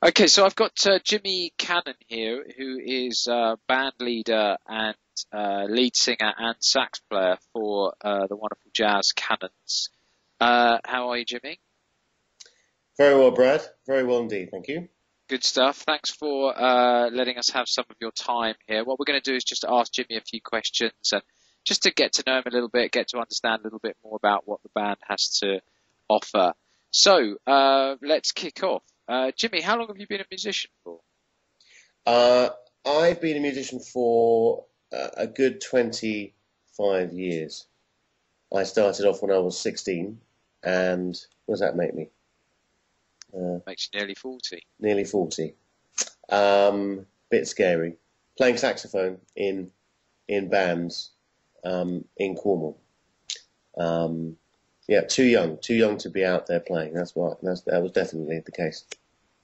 Okay, so I've got Jimmy Cannon here, who is band leader and lead singer and sax player for the wonderful Jazz Cannons. How are you, Jimmy? Very well, Brad. Very well indeed. Thank you. Good stuff. Thanks for letting us have some of your time here. What we're going to do is just ask Jimmy a few questions and just to get to know him a little bit, get to understand a little bit more about what the band has to offer. So let's kick off. Jimmy, how long have you been a musician for? Uh, I've been a musician for a good 25 years. I started off when I was 16, and what does that make me? Makes you nearly 40. Nearly 40. Bit scary. Playing saxophone in bands in Cornwall. Um, yeah, too young to be out there playing. That was definitely the case.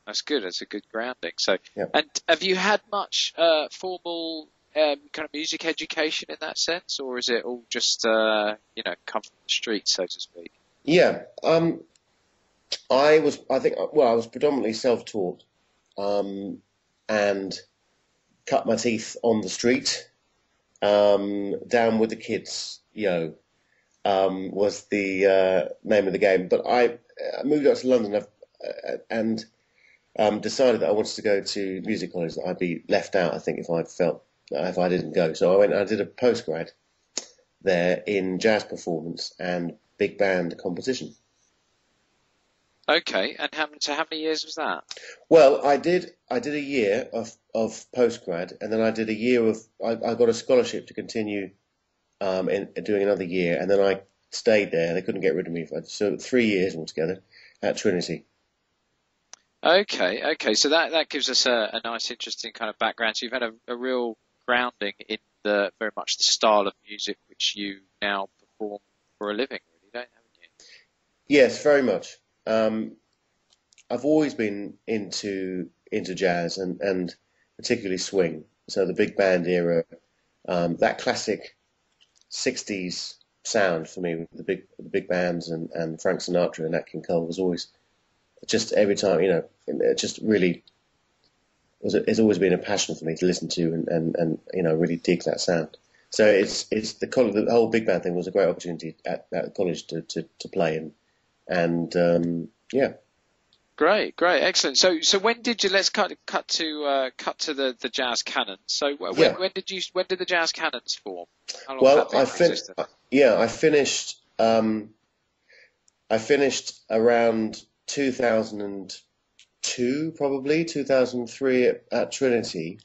That's good. That's a good grounding. So, Yeah. and have you had much formal kind of music education in that sense, or is it all just come from the street, so to speak? Yeah. I was predominantly self-taught, um, and cut my teeth on the street. Down with the kids, was the name of the game. But I moved up to London and decided that I wanted to go to music college. That I'd be left out, I think, if I didn't go. So I went and I did a postgrad there in jazz performance and big band composition. Okay, and how many years was that? Well, I did a year of postgrad, and then I did a year of I got a scholarship to continue in doing another year, and then I stayed there. They couldn't get rid of me, so 3 years altogether at Trinity. Okay. So that gives us a nice, interesting kind of background. So you've had a real grounding in the very much the style of music which you now perform for a living, really, haven't you? Yes, very much. Um, I've always been into jazz and particularly swing. So the big band era, that classic '60s sound for me with the big bands and Frank Sinatra and Nat King Cole was always just every time, it just really it's always been a passion for me to listen to and really dig that sound. So it's the whole big band thing was a great opportunity at the college to play and Great, excellent. So when did you? Let's cut to the Jazz Cannons. So yeah. when did the Jazz Cannons form? How long has Well, that been in existence? I finished around 2002, probably 2003 at Trinity,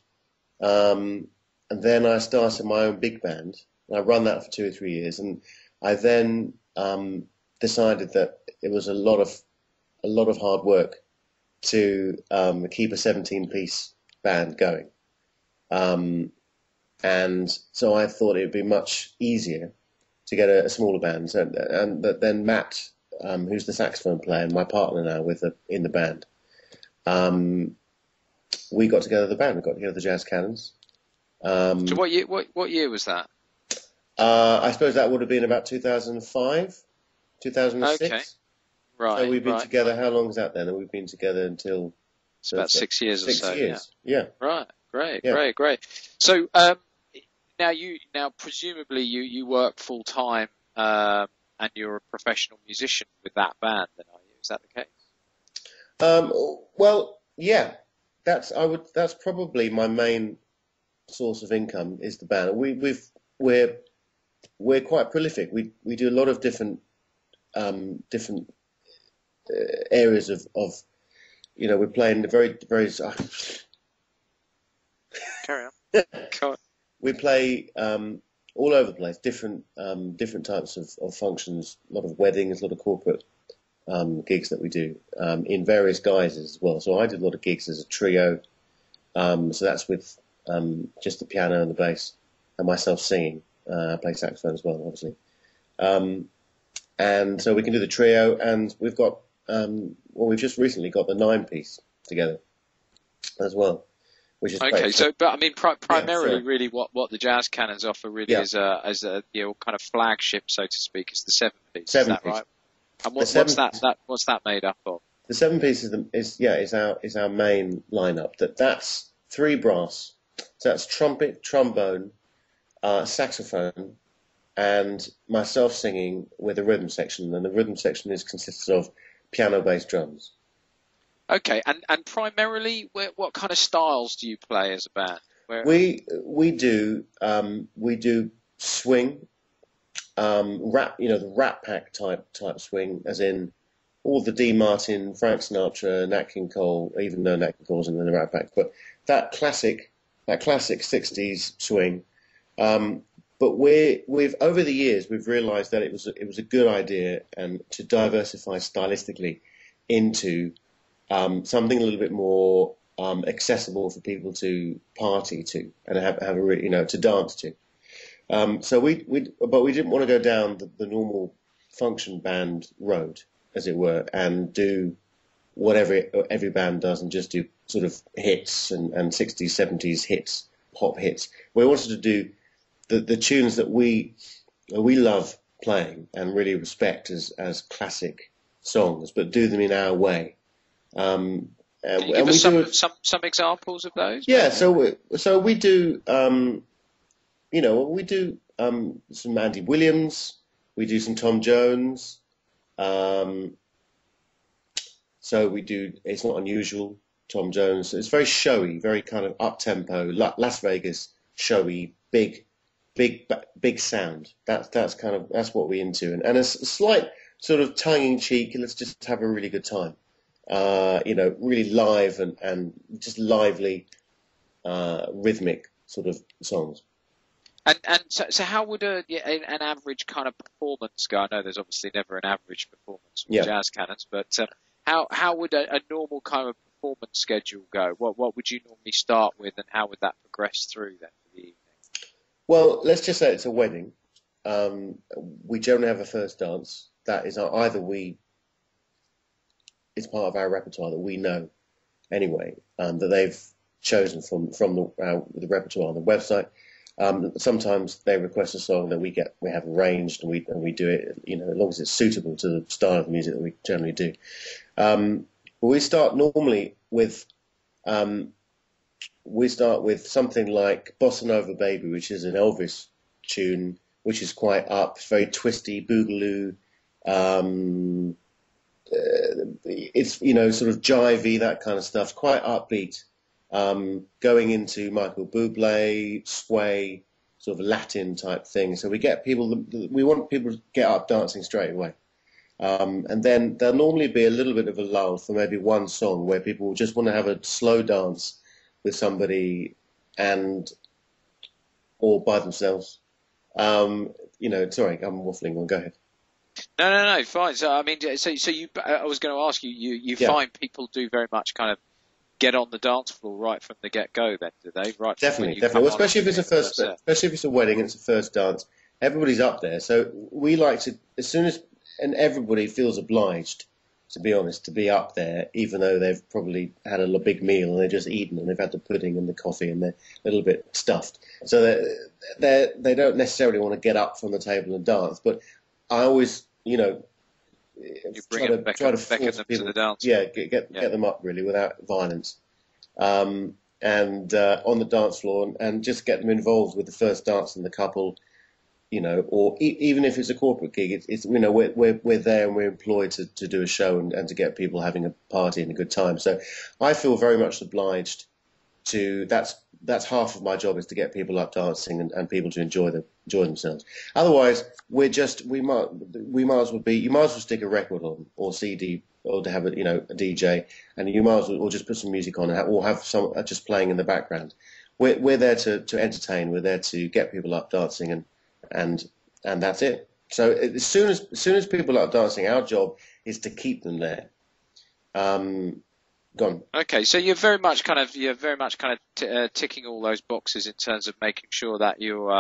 and then I started my own big band. And I run that for 2 or 3 years, and I then decided that it was a lot of hard work to keep a 17-piece band going. Um, and so I thought it would be much easier to get a smaller band. Then Matt, who's the saxophone player and my partner now in the band, um, we got together the band. We got together the Jazz Cannons. So Um, what year was that? I suppose that would have been about 2005, Okay, 2006. So right, we've been right, together. right. How long is that then? We've been together until It's about 6 years or six so. Yeah. years. Yeah, Right. Great, yeah. great, great. So now presumably you work full time and you're a professional musician with that band. Then are you? Is that the case? Um, well, yeah. That's probably my main source of income is the band. We're we're quite prolific. We do a lot of different areas of we're playing the very Carry on. Cool. we play all over the place, different types of functions, a lot of weddings, a lot of corporate gigs that we do in various guises as well. So I did a lot of gigs as a trio, so that's with just the piano and the bass and myself singing. I play saxophone as well, obviously. Um, and so we can do the trio, and we've just recently got the nine piece together as well, which is great. Okay. So, but I mean, Yeah, primarily, sorry. really, what the Jazz Cannons offer really Yeah, is a kind of flagship, so to speak, is the seven piece. Is seven that piece. right? And The what's seven that piece. what's that made up of? The seven pieces is our main lineup. That's three brass. So that's trumpet, trombone, saxophone, and myself singing with a rhythm section. And the rhythm section is consists of piano, bass, drums. Okay, and primarily, what kind of styles do you play as a band? Where? We do swing, rap, the Rat Pack type swing, as in all the D. Martin, Frank Sinatra, Nat King Cole, even though Nat King Cole's in the Rat Pack, but that classic '60s swing. Um, but we've over the years we've realised that it was a good idea and to diversify stylistically into something a little bit more accessible for people to party to and have a to dance to. So but we didn't want to go down the normal function band road, as it were, and do whatever every band does and just do sort of hits and 60s, 70s hits, pop hits. We wanted to do the tunes that we love playing and really respect as classic songs, but do them in our way. Can you give us some examples of those? Yeah, Maybe? so we do we do some Andy Williams, we do some Tom Jones. Um, so we do. It's not unusual. Tom Jones. It's very showy, very kind of up tempo, Las Vegas showy, big sound. That's what we're into, and a slight sort of tongue in cheek. Let's just have a really good time. Really live and just lively, rhythmic sort of songs. And so how would an average kind of performance go? I know there's obviously never an average performance with Yeah. jazz cannons, but how would a normal kind of performance schedule go? What would you normally start with, and how would that progress through then for the evening? Well, let's just say it's a wedding. Um, we generally have a first dance. That is either it's part of our repertoire that we know anyway, that they've chosen from the repertoire on the website. Sometimes they request a song that we have arranged, and we do it, as long as it's suitable to the style of music that we generally do. We start normally with um, something like Bossa Nova Baby, which is an Elvis tune, which is quite up, very twisty, boogaloo. Um, it's sort of jivey, that kind of stuff, quite upbeat. Going into Michael Bublé, sway, sort of Latin type thing. So we want people to get up dancing straight away. And then there'll normally be a little bit of a lull for maybe one song where people will just want to have a slow dance with somebody and or by themselves. Sorry, I'm waffling on. Go ahead. No, fine. So I mean, I was going to ask you, you Yeah. find people do very much kind of get on the dance floor right from the get go, then, do they? Right from when Definitely, you definitely. come Well, on especially if it's a the first, set. especially if it's a wedding and it's a first dance, everybody's up there. So we like to, as soon as, and everybody feels obliged, to be honest, to be up there, even though they've probably had a big meal and they've just eaten and they've had the pudding and the coffee and they're a little bit stuffed. So they don't necessarily want to get up from the table and dance. But I always, You bring them, try to beckon force them to people, the dance yeah, floor. get Yeah. them up really without violence. And on the dance floor and just get them involved with the first dance in the couple, or even if it's a corporate gig, it's we're there and we're employed to do a show and to get people having a party and a good time. So I feel very much obliged to that's half of my job is to get people up dancing and people to enjoy themselves. Otherwise, we might as well be you might as well stick a record on or CD or to have a DJ, and you might as well or just put some music on or have some just playing in the background. We're there to entertain. We're there to get people up dancing and and that's it. So as soon as people are up dancing, our job is to keep them there. Um, Gone. Okay, so you're very much kind of ticking all those boxes in terms of making sure that you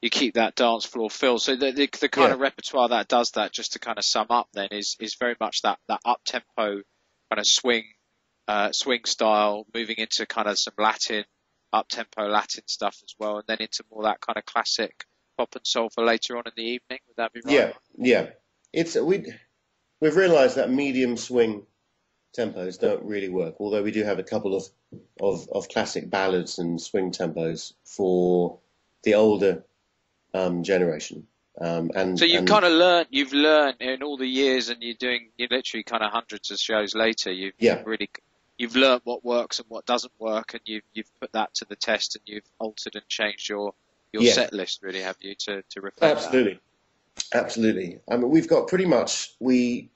keep that dance floor filled. So the kind Yeah. of repertoire that does that, just to kind of sum up, then is very much that up tempo kind of swing style, moving into kind of some Latin up tempo Latin stuff as well, and then into more that kind of classic pop and soul for later on in the evening. Would that be right? Yeah, yeah. We've realised that medium swing tempos don't really work. Although we do have a couple of classic ballads and swing tempos for the older generation. So you've learned in all the years, and you're literally kind of hundreds of shows later. Yeah, You've learned what works and what doesn't work, and you've put that to the test, and you've altered and changed your yeah, set list. Really, have you to reflect absolutely, absolutely. I mean, we've got pretty much we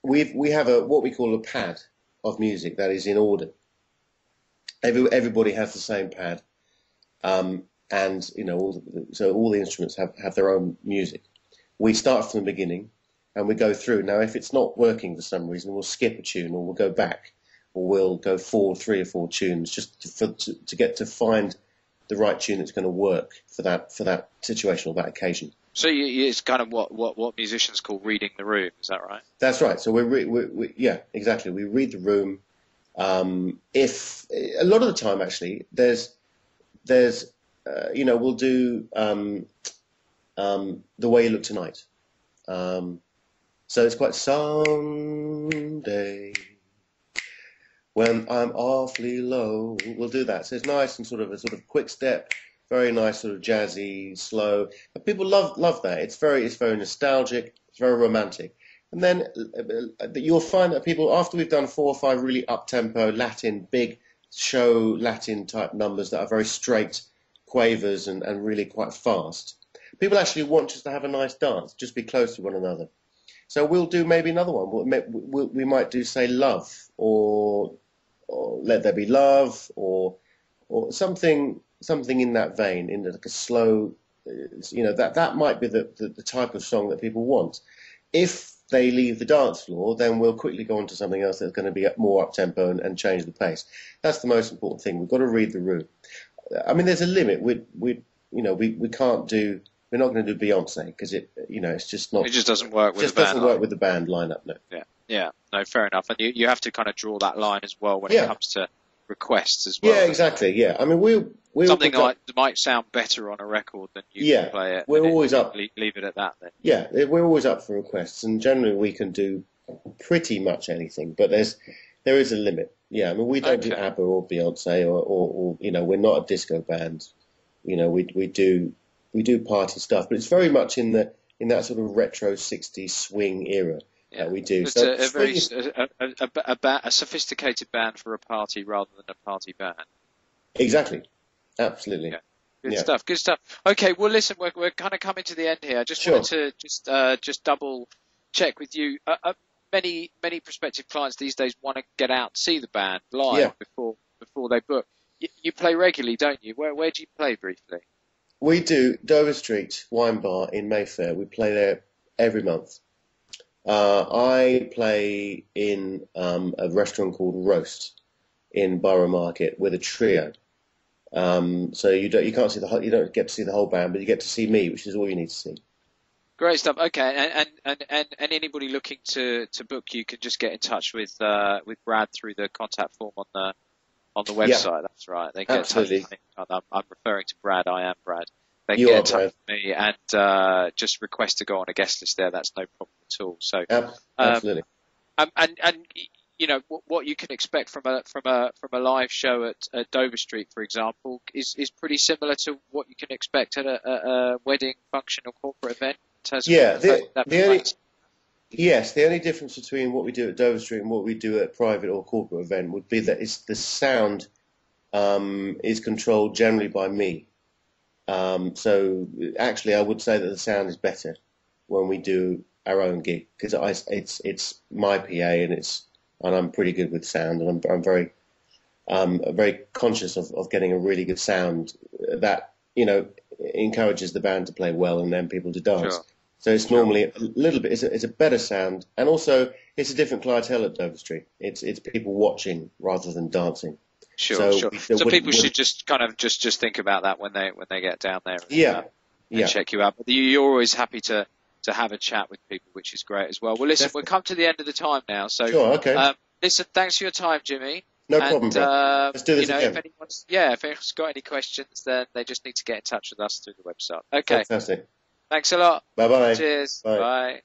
have what we call a pad of music that is in order. Everybody has the same pad. And so all the instruments have their own music. We start from the beginning and we go through. Now, if it's not working for some reason, we'll skip a tune, or we'll go back, or we'll go forward 3 or 4 tunes just to get to find the right tune that's going to work for that situation or that occasion. So it's kind of what musicians call reading the room. Is that right? That's right. So yeah, exactly. We read the room. If a lot of the time, actually, there's we'll do The Way You Look Tonight. So it's quite someday when I'm awfully low. We'll do that. So it's nice and sort of quick step, very nice, sort of jazzy, slow. But people love that. It's very nostalgic. It's very romantic. And then you'll find that people, after we've done 4 or 5 really up-tempo Latin, big show Latin type numbers that are very straight quavers and really quite fast, people actually want just to have a nice dance, just be close to one another. So we'll do maybe another one. We might do, say, Love, or Let There Be Love, or something in that vein, in like a slow, that might be the type of song that people want. If they leave the dance floor, then we'll quickly go on to something else that's going to be more up-tempo and change the pace. That's the most important thing. We've got to read the room. I mean, there's a limit. We can't do. We're not going to do Beyonce because it's just not. It just doesn't work with just the band. Doesn't work with the band lineup. No. Yeah. No, fair enough. And you have to kind of draw that line as well when it comes to requests as well. Yeah, exactly. Yeah, I mean, we something that might sound better on a record than you can play it. We're always up. Leave it at that then. Yeah, we're always up for requests, and generally we can do pretty much anything. But there is a limit. Yeah, I mean, we don't do ABBA or Beyonce or we're not a disco band. We do party stuff, but it's very much in that sort of retro 60s swing era that we do. It's a sophisticated band for a party rather than a party band. Exactly. Absolutely. Yeah. Good stuff. Okay, well, listen, we're kind of coming to the end here. I just wanted to just double check with you. Many prospective clients these days want to get out and see the band live before they book. You play regularly, don't you? Where do you play briefly? We do Dover Street Wine Bar in Mayfair. We play there every month. I play in a restaurant called Roast in Borough Market with a trio. So you can't see you don't get to see the whole band, but you get to see me, which is all you need to see. Great stuff. Okay, and anybody looking to book you can just get in touch with Brad through the contact form on the website. Yeah, that's right. They get absolutely. In touch with me. I'm referring to Brad. I am Brad. They get in touch with me and just request to go on a guest list there. That's no problem at all. So absolutely. And what you can expect from a live show at Dover Street, for example, is pretty similar to what you can expect at a wedding, function, or corporate event. The only difference between what we do at Dover Street and what we do at a private or corporate event would be that the sound is controlled generally by me. So actually, I would say that the sound is better when we do our own gig because it's my PA and I'm pretty good with sound, and I'm very conscious of getting a really good sound that encourages the band to play well and then people to dance. Sure. So it's normally a little bit. It's a better sound, and also it's a different clientele at Dover Street. It's people watching rather than dancing. Sure. So people should just kind of just think about that when they get down there. And check you out. But you're always happy to have a chat with people, which is great as well. Well, listen, we've come to the end of the time now. So, okay. Listen, thanks for your time, Jimmy. No problem, bro. Let's do this again. If anyone's got any questions, then they just need to get in touch with us through the website. Okay. Fantastic. Thanks a lot. Bye-bye. Cheers. Bye. Bye.